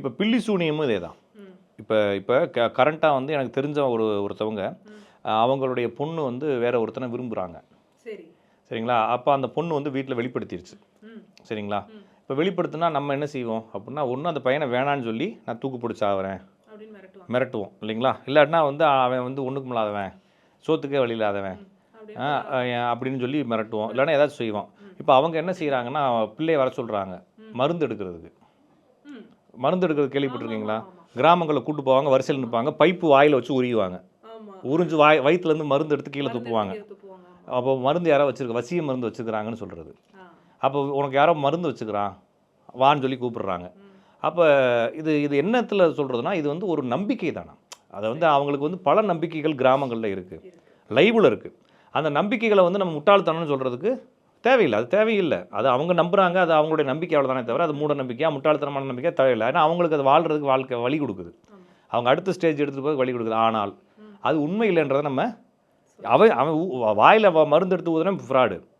இப்போ பில்லி சூனியமும் இதே தான். இப்போ இப்போ கரண்ட்டாக வந்து எனக்கு தெரிஞ்ச ஒருத்தவங்க அவங்களுடைய பொண்ணு வந்து வேற ஒருத்தனை விரும்புகிறாங்க. சரிங்களா? அப்போ அந்த பொண்ணு வந்து வீட்டில் வெளிப்படுத்திடுச்சு. சரிங்களா? இப்போ வெளிப்படுத்தினா நம்ம என்ன செய்வோம் அப்படின்னா, ஒன்று அந்த பையனை வேணான்னு சொல்லி நான் தூக்கு பிடிச்சி ஆகிறேன் மிரட்டுவோம் இல்லைங்களா? இல்லாட்டினா வந்து அவன் வந்து ஒன்றுக்கும் இல்லாதவன், சோத்துக்கே வழி இல்லாதவன் அப்படின்னு சொல்லி மிரட்டுவோம். இல்லைன்னா ஏதாச்சும் செய்வோம். இப்போ அவங்க என்ன செய்கிறாங்கன்னா, பிள்ளையை வர சொல்கிறாங்க மருந்து எடுக்கிறதுக்கு. மருந்து எடுக்கிறது கேள்விப்பட்டிருக்கீங்களா? கிராமங்களில் கூட்டு போவாங்க, வரிசையில் நிற்பாங்க, பைப்பு வாயில் வச்சு உரியுவாங்க. உறிஞ்சு வயிற்றுலேருந்து மருந்து எடுத்து கீழே துப்புவாங்க. அப்போ மருந்து யாரோ வச்சுருக்க வசிய மருந்து வச்சுக்கிறாங்கன்னு சொல்கிறது. அப்போ உனக்கு யாரோ மருந்து வச்சுக்கிறான் வான்னு சொல்லி கூப்பிடுறாங்க. அப்போ இது என்னத்தில் சொல்கிறதுனா, இது வந்து ஒரு நம்பிக்கை தானே. அதை வந்து அவங்களுக்கு வந்து பல நம்பிக்கைகள் கிராமங்களில் இருக்குது, லைவில் இருக்குது. அந்த நம்பிக்கைகளை வந்து நம்ம முட்டாள்தனம்னு சொல்கிறதுக்கு தேவையில்லை. அது தேவையில்லை. அது அவங்க நம்புகிறாங்க, அது அவங்களுடைய நம்பிக்கை அவ்வளோதானே தவிர அது மூட நம்பிக்கையாக முட்டாள்தனமான நம்பிக்கை தேவையில்லை. ஏன்னா அவங்களுக்கு அது வாழ்கிறதுக்கு வாழ்க்கை வழி கொடுக்குது. அவங்க அடுத்த ஸ்டேஜ் எடுத்துகிட்டு போய் வழி கொடுக்குது. ஆனால் அது உண்மை இல்லைன்றதை நம்ம அவன் வாயில் மருந்து எடுத்து ஊதுனா ஃப்ராடு.